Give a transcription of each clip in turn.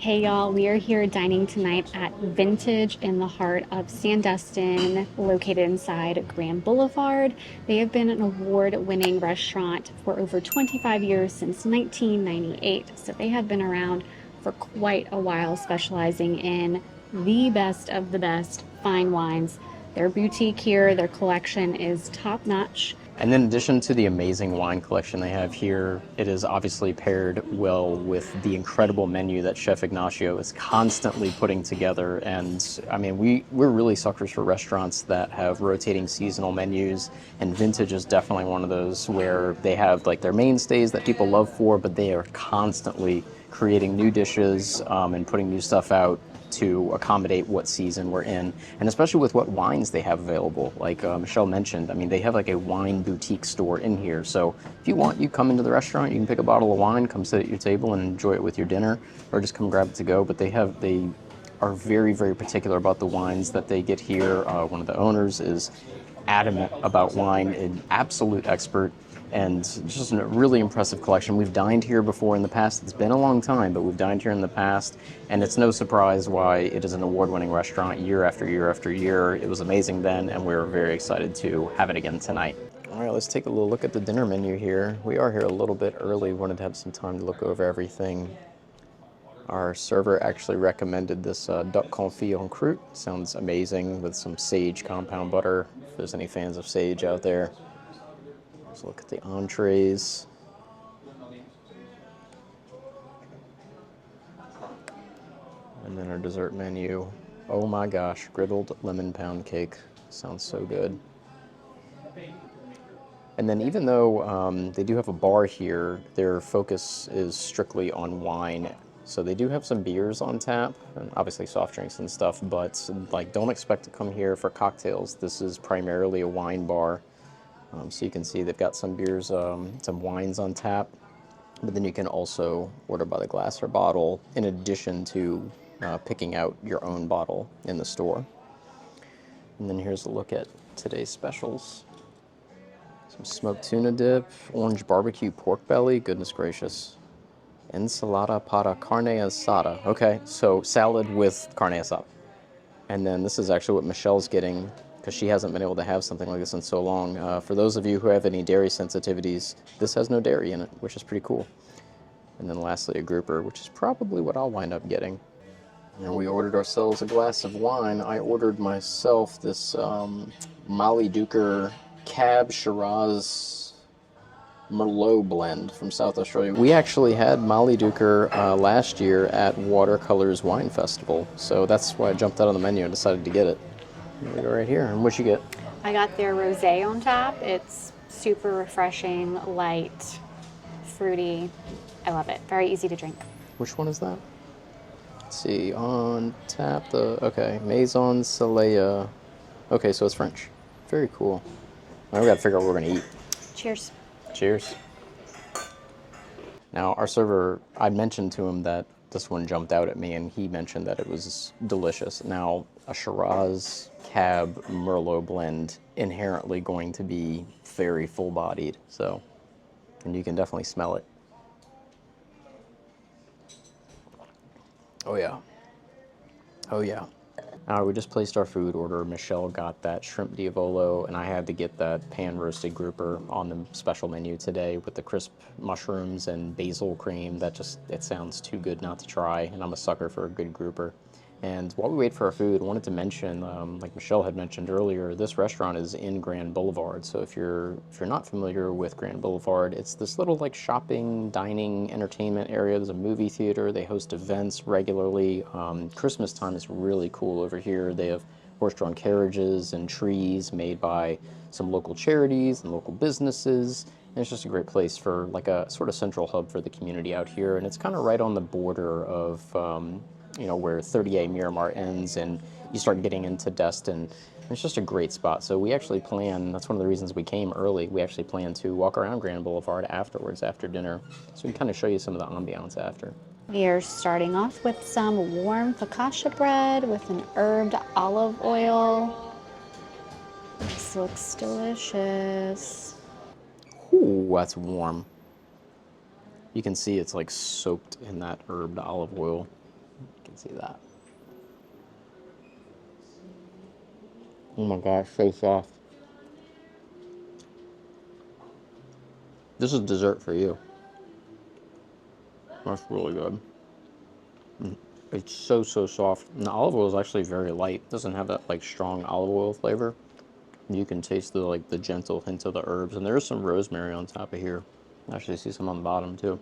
Hey y'all, we are here dining tonight at Vintage in the heart of Sandestin, located inside Grand Boulevard. They have been an award-winning restaurant for over 25 years since 1998, so they have been around for quite a while, specializing in the best of the best fine wines. Their boutique here, their collection is top-notch. And in addition to the amazing wine collection they have here, it is obviously paired well with the incredible menu that Chef Ignacio is constantly putting together. And I mean, we're really suckers for restaurants that have rotating seasonal menus, and Vintage is definitely one of those where they have like their mainstays that people love for, but they are constantly creating new dishes and putting new stuff out to accommodate what season we're in, and especially with what wines they have available. Like Michelle mentioned, I mean, they have like a wine boutique store in here. So if you want, you come into the restaurant, you can pick a bottle of wine, come sit at your table and enjoy it with your dinner, or just come grab it to go. But they are very, very particular about the wines that they get here. One of the owners is adamant about wine, an absolute expert, and just a really impressive collection. We've dined here before in the past. It's been a long time, but we've dined here in the past, and it's no surprise why it is an award-winning restaurant year after year after year. It was amazing then, and we're very excited to have it again tonight. All right, let's take a little look at the dinner menu here. We are here a little bit early, wanted to have some time to look over everything. Our server actually recommended this duck confit en croûte. Sounds amazing with some sage compound butter, if there's any fans of sage out there. Let's look at the entrees. And then our dessert menu. Oh my gosh, griddled lemon pound cake. Sounds so good. And then even though they do have a bar here, their focus is strictly on wine. So they do have some beers on tap, and obviously soft drinks and stuff, but like don't expect to come here for cocktails. This is primarily a wine bar. So you can see they've got some beers, some wines on tap, but then you can also order by the glass or bottle in addition to picking out your own bottle in the store. And then here's a look at today's specials. Some smoked tuna dip, orange barbecue pork belly, goodness gracious. Ensalada para carne asada. Okay, so salad with carne asada. And then this is actually what Michelle's getting, because she hasn't been able to have something like this in so long. For those of you who have any dairy sensitivities, this has no dairy in it, which is pretty cool. And then lastly, a grouper, which is probably what I'll wind up getting. And we ordered ourselves a glass of wine. I ordered myself this Molly Duker Cab Shiraz Merlot blend from South Australia. We actually had Molly Duker last year at Watercolors Wine Festival, so that's why I jumped out on the menu and decided to get it. Here we go right here. And what'd you get? I got their rosé on tap. It's super refreshing, light, fruity. I love it. Very easy to drink. Which one is that? Let's see, on tap, okay, Maison Soleil. Okay, so it's French. Very cool. Now we gotta figure out what we're gonna eat. Cheers. Cheers. Now, our server, I mentioned to him that this one jumped out at me, and he mentioned that it was delicious. Now, a Shiraz Cab Merlot blend inherently going to be very full-bodied, so, and you can definitely smell it. Oh yeah. Oh yeah. We just placed our food order. Michelle got that shrimp diavolo, and I had to get that pan-roasted grouper on the special menu today with the crisp mushrooms and basil cream. It sounds too good not to try, and I'm a sucker for a good grouper. And while we wait for our food, I wanted to mention, like Michelle had mentioned earlier, this restaurant is in Grand Boulevard. So if you're not familiar with Grand Boulevard, it's this little like shopping, dining, entertainment area. There's a movie theater. They host events regularly. Christmas time is really cool over here. They have horse-drawn carriages and trees made by some local charities and local businesses. And it's just a great place for like a sort of central hub for the community out here. And it's kind of right on the border of where 30A Miramar ends and you start getting into Destin. It's just a great spot. So we actually that's one of the reasons we came early, we actually plan to walk around Grand Boulevard afterwards, after dinner. So we can kind of show you some of the ambiance after. We are starting off with some warm focaccia bread with an herbed olive oil. This looks delicious. Ooh, that's warm. You can see it's like soaked in that herbed olive oil. You can see that. Oh my gosh, so soft. This is dessert for you. That's really good. It's so soft. And the olive oil is actually very light. It doesn't have that like strong olive oil flavor. You can taste the gentle hint of the herbs, and there's some rosemary on top of here. I actually see some on the bottom too.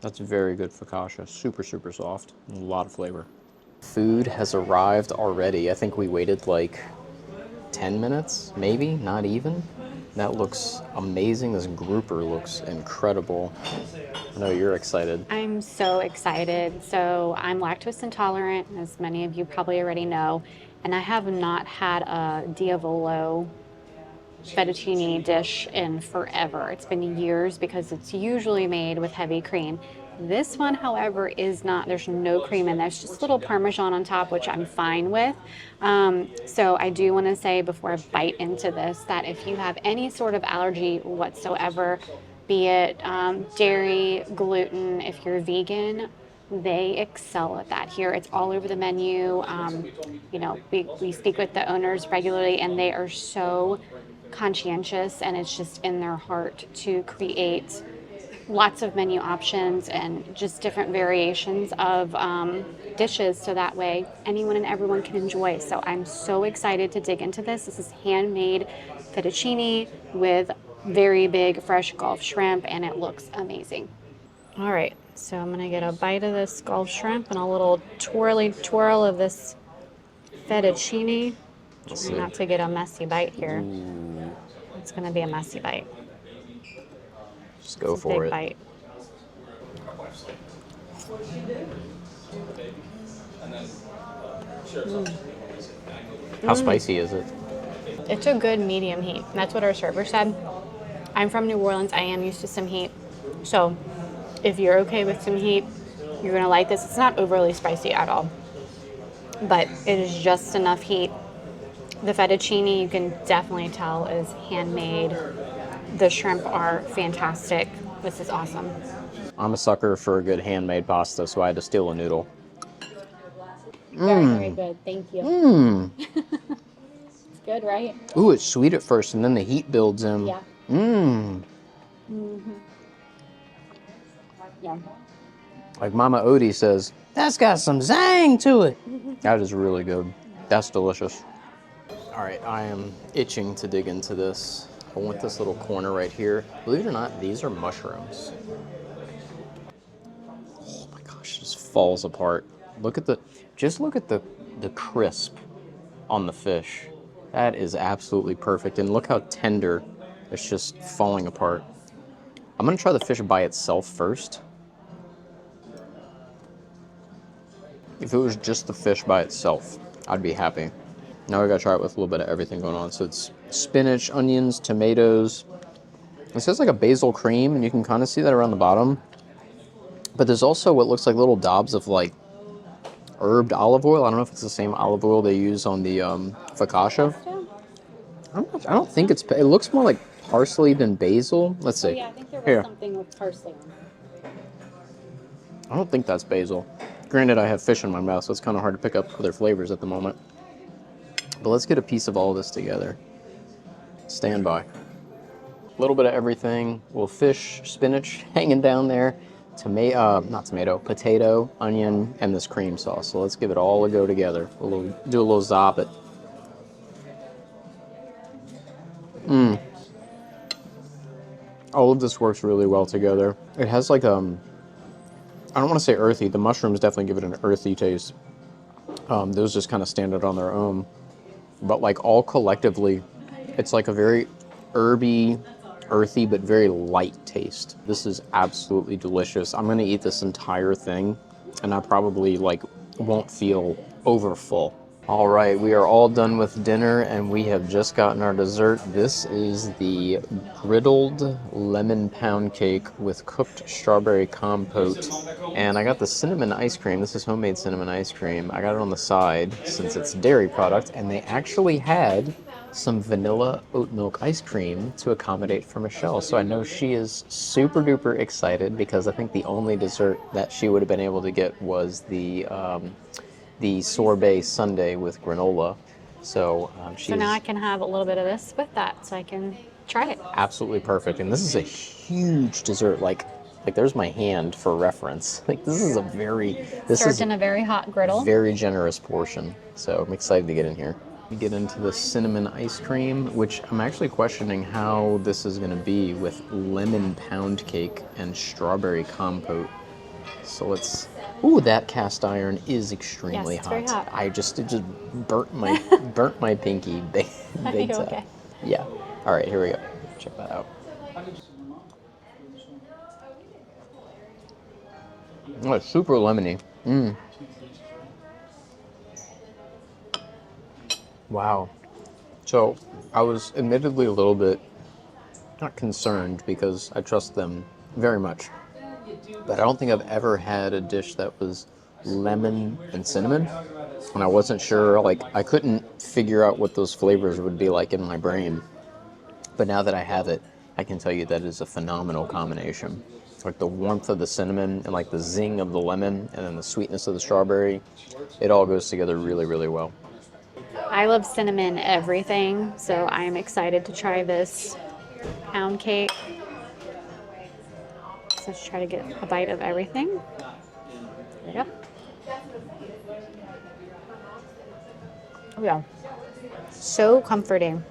That's very good focaccia. Super soft. A lot of flavor. Food has arrived already. I think we waited like 10 minutes, maybe, not even. That looks amazing. This grouper looks incredible. I know you're excited. I'm so excited. So I'm lactose intolerant, as many of you probably already know, and I have not had a diavolo fettuccine dish in forever. It's been years because it's usually made with heavy cream. This one, however, is not. There's no cream in there. There's just a little Parmesan on top, which I'm fine with. So I do want to say before I bite into this that if you have any sort of allergy whatsoever, be it dairy, gluten, if you're vegan, they excel at that here. It's all over the menu. You know, we speak with the owners regularly, and they are so conscientious, and it's just in their heart to create lots of menu options and just different variations of dishes, so that way anyone and everyone can enjoy. So I'm so excited to dig into this. This is handmade fettuccine with very big fresh Gulf shrimp, and it looks amazing. All right, so I'm gonna get a bite of this Gulf shrimp and a little twirly twirl of this fettuccine. Try not to get a messy bite here. Ooh. It's gonna be a messy bite. Just go for it. Bite. How spicy is it? It's a good medium heat. That's what our server said. I'm from New Orleans. I am used to some heat. So if you're okay with some heat, you're gonna like this. It's not overly spicy at all, but it is just enough heat. The fettuccine, you can definitely tell, is handmade. The shrimp are fantastic. This is awesome. I'm a sucker for a good handmade pasta, so I had to steal a noodle. Very good. Thank you. It's good, right? Ooh, it's sweet at first, and then the heat builds in. Yeah. Yeah. Like Mama Odie says, that's got some zang to it. That is really good. That's delicious. All right, I am itching to dig into this. I want this little corner right here. Believe it or not, these are mushrooms. Oh my gosh, it just falls apart. Look at the crisp on the fish. That is absolutely perfect. And look how tender it's just falling apart. I'm gonna try the fish by itself first. If it was just the fish by itself, I'd be happy. Now we gotta try it with a little bit of everything going on. So it's spinach, onions, tomatoes. It says like a basil cream, and you can kind of see that around the bottom. But there's also what looks like little dabs of like herbed olive oil. I don't know if it's the same olive oil they use on the focaccia. I don't think it's. It looks more like parsley than basil. Let's see. Oh, yeah, I think there was something with parsley on it. I don't think that's basil. Granted, I have fish in my mouth, so it's kind of hard to pick up other flavors at the moment. But let's get a piece of all of this together. Stand by. A little bit of everything. Little fish, spinach hanging down there. Potato, onion, and this cream sauce. So let's give it all a go together. Do a little zop it. All of this works really well together. It has like I don't want to say earthy. The mushrooms definitely give it an earthy taste. Those just kind of stand out on their own. But like all collectively, it's like a very herby, earthy, but very light taste. This is absolutely delicious. I'm gonna eat this entire thing, and I probably like won't feel over full. All right, we are all done with dinner, and we have just gotten our dessert. This is the griddled lemon pound cake with cooked strawberry compote. And I got the cinnamon ice cream. This is homemade cinnamon ice cream. I got it on the side since it's a dairy product, and they actually had some vanilla oat milk ice cream to accommodate for Michelle. So I know she is super duper excited because I think the only dessert that she would have been able to get was the sorbet sundae with granola. So So now I can have a little bit of this with that, so I can try it. absolutely perfect. And this is a huge dessert. Like there's my hand for reference. Like this is Served in a very hot griddle. very generous portion. So I'm excited to get in here. We get into the cinnamon ice cream, which I'm actually questioning how this is going to be with lemon pound cake and strawberry compote. So let's. Ooh, that cast iron is extremely Yes, it's very hot. It just burnt my pinky big Are you time. okay? Yeah. All right, here we go. Check that out. Oh, it's super lemony. Wow. So I was admittedly a little bit not concerned because I trust them very much. But I don't think I've ever had a dish that was lemon and cinnamon. And I wasn't sure, like, I couldn't figure out what those flavors would be like in my brain. But now that I have it, I can tell you that is a phenomenal combination. Like the warmth of the cinnamon and like the zing of the lemon and then the sweetness of the strawberry. It all goes together really, really well. I love cinnamon everything, so I'm excited to try this pound cake. So let's try to get a bite of everything. There you go. Oh yeah. So comforting.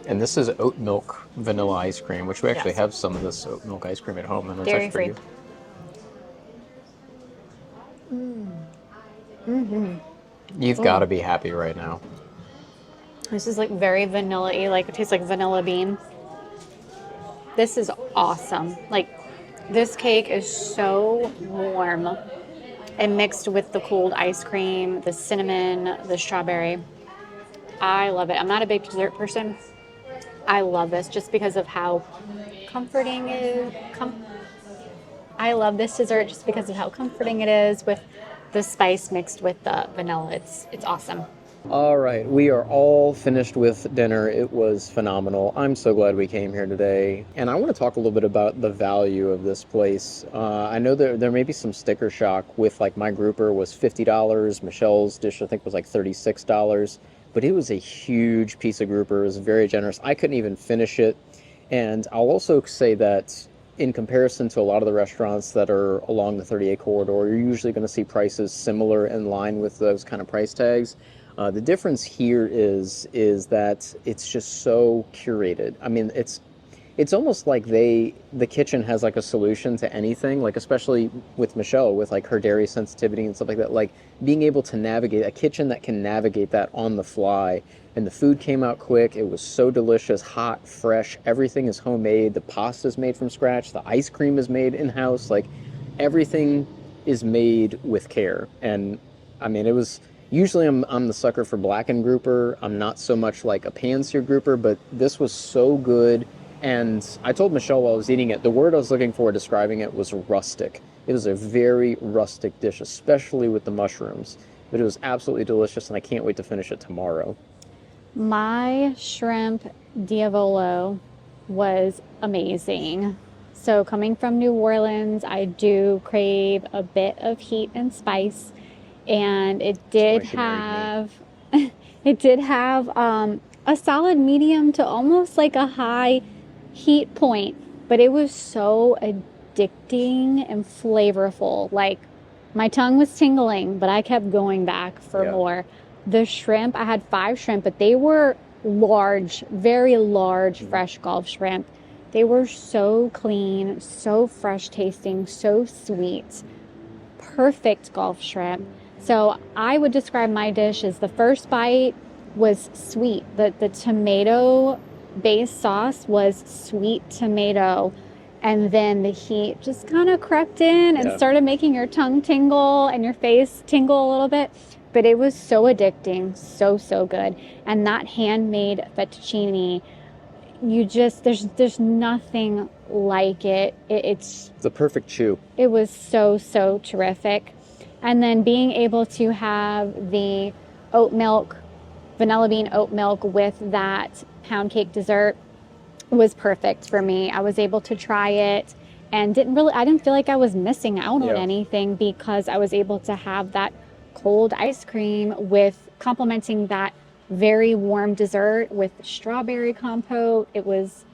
And this is oat milk vanilla ice cream, which we actually Yes. have some of this oat milk ice cream at home. And it's Dairy actually free. good. You've got to be happy right now. This is like very vanilla-y, like it tastes like vanilla bean. This is awesome. Like this cake is so warm and mixed with the cooled ice cream, the cinnamon, the strawberry. I love it. I'm not a big dessert person. I love this just because of how comforting it is. I love this dessert just because of how comforting it is with the spice mixed with the vanilla. It's awesome. All right, we are all finished with dinner. It was phenomenal. I'm so glad we came here today. And I want to talk a little bit about the value of this place. I know there may be some sticker shock with like my grouper was $50. Michelle's dish I think was like $36. But it was a huge piece of grouper. It was very generous. I couldn't even finish it. And I'll also say that in comparison to a lot of the restaurants that are along the 38 corridor, you're usually going to see prices similar in line with those kind of price tags. The difference here is that it's just so curated. I mean, it's almost like the kitchen has like a solution to anything, like especially with Michelle, with like her dairy sensitivity and stuff like that, like being able to navigate a kitchen that can navigate that on the fly. And the food came out quick. It was so delicious, hot, fresh. Everything is homemade. The pasta is made from scratch. The ice cream is made in-house. Like everything is made with care. And I mean, it was usually I'm the sucker for blackened grouper. I'm not so much like a pan-seared grouper, but this was so good. And I told Michelle while I was eating it, the word I was looking for describing it was rustic. It was a very rustic dish, especially with the mushrooms. But it was absolutely delicious, and I can't wait to finish it tomorrow. My shrimp diavolo was amazing. So coming from New Orleans, I do crave a bit of heat and spice. And it did have a solid medium to almost like a high heat point, but it was so addicting and flavorful. Like my tongue was tingling, but I kept going back for more. The shrimp, I had 5 shrimp, but they were large, very large fresh Gulf shrimp. They were so clean, so fresh tasting, so sweet. Perfect Gulf shrimp. So I would describe my dish as the first bite was sweet. The tomato-based sauce was sweet tomato. And then the heat just kind of crept in and started making your tongue tingle and your face tingle a little bit. But it was so addicting, so good. And that handmade fettuccine, there's nothing like it. It's the perfect chew. It was so terrific. And then being able to have the oat milk vanilla bean oat milk with that pound cake dessert was perfect for me. I was able to try it and I didn't feel like I was missing out on anything because I was able to have that cold ice cream with complementing that very warm dessert with strawberry compote. It was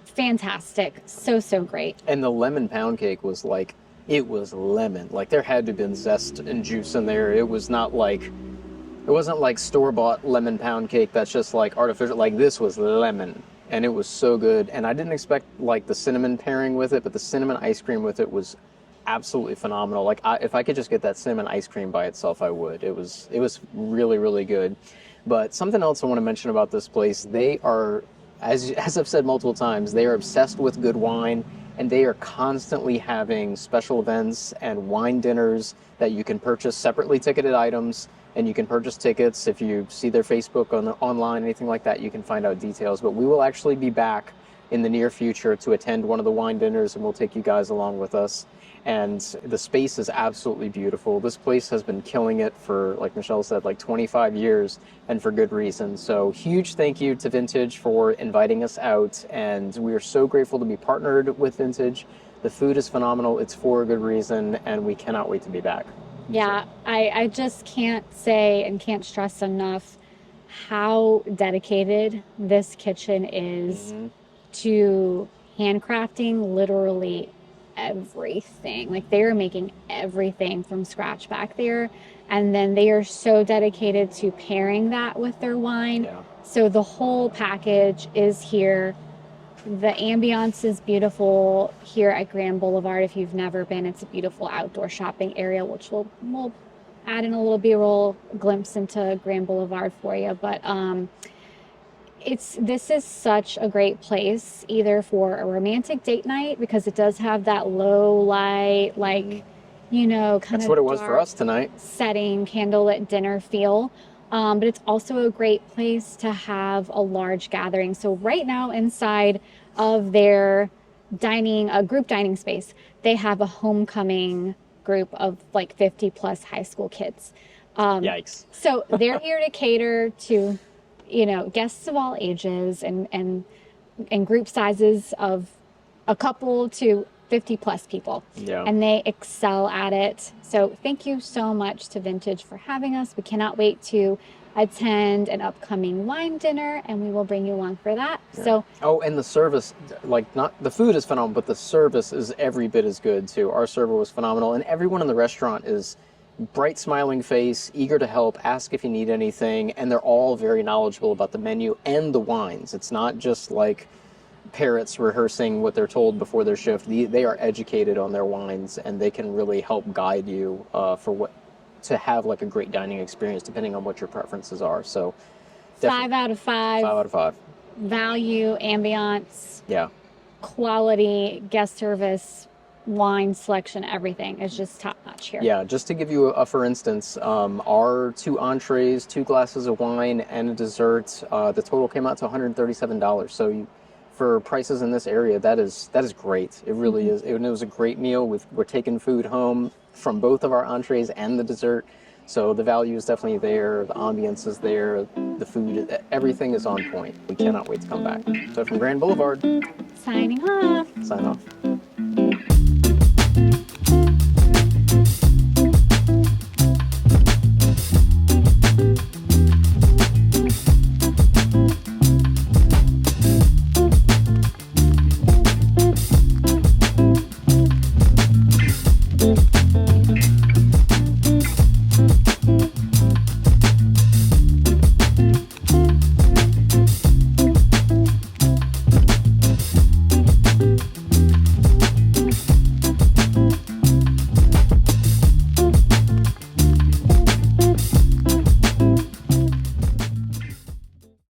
fantastic. So, so great. And the lemon pound cake was like, it was lemon. Like there had to have been zest and juice in there. It wasn't like store-bought lemon pound cake that's just like artificial. Like this was lemon, and it was so good. And I didn't expect like the cinnamon pairing with it, but the cinnamon ice cream with it was absolutely phenomenal. Like if I could just get that cinnamon ice cream by itself, I would. It was really, really good. But something else I want to mention about this place, they are, as I've said multiple times, they are obsessed with good wine, and they are constantly having special events and wine dinners that you can purchase separately ticketed items, and you can purchase tickets. If you see their Facebook online, anything like that, you can find out details. But we will actually be back in the near future to attend one of the wine dinners, and we'll take you guys along with us. And the space is absolutely beautiful. This place has been killing it for, like Michelle said, like 25 years, and for good reason. So huge thank you to Vintij for inviting us out, and we are so grateful to be partnered with Vintij. The food is phenomenal. It's for a good reason, and we cannot wait to be back. Yeah, I just can't say and can't stress enough how dedicated this kitchen is to handcrafting literally everything. Like they are making everything from scratch back there, and then they are so dedicated to pairing that with their wine. Yeah. So the whole package is here. The ambiance is beautiful here at Grand Boulevard. If you've never been, it's a beautiful outdoor shopping area, which we'll add in a little B-roll glimpse into Grand Boulevard for you. But this is such a great place either for a romantic date night, because it does have that low light, like, kind of that's what it was for us tonight. Setting, candlelit dinner feel. But it's also a great place to have a large gathering. So right now inside of their group dining space, they have a homecoming group of like 50 plus high school kids. Yikes. So they're here to cater to, guests of all ages and group sizes of a couple to 50 plus people. Yeah. And they excel at it. So thank you so much to Vintij for having us. We cannot wait to attend an upcoming wine dinner, and we will bring you along for that. Yeah. So and the service, not the food is phenomenal, but the service is every bit as good too. Our server was phenomenal, and everyone in the restaurant is bright smiling face, eager to help, ask if you need anything, and they're all very knowledgeable about the menu and the wines. It's not just like parrots rehearsing what they're told before their shift. They are educated on their wines, and they can really help guide you to have like a great dining experience depending on what your preferences are. So 5 out of 5. 5 out of 5. Value, ambiance, yeah, quality, guest service, wine selection, everything is just top notch here. Yeah, just to give you for instance, our 2 entrees, 2 glasses of wine, and a dessert, the total came out to $137. So for prices in this area, that is great. It really is. It was a great meal. We're taking food home from both of our entrees and the dessert. So the value is definitely there. The ambience is there. The food, everything is on point. We cannot wait to come back. So from Grand Boulevard, Signing off. sign off.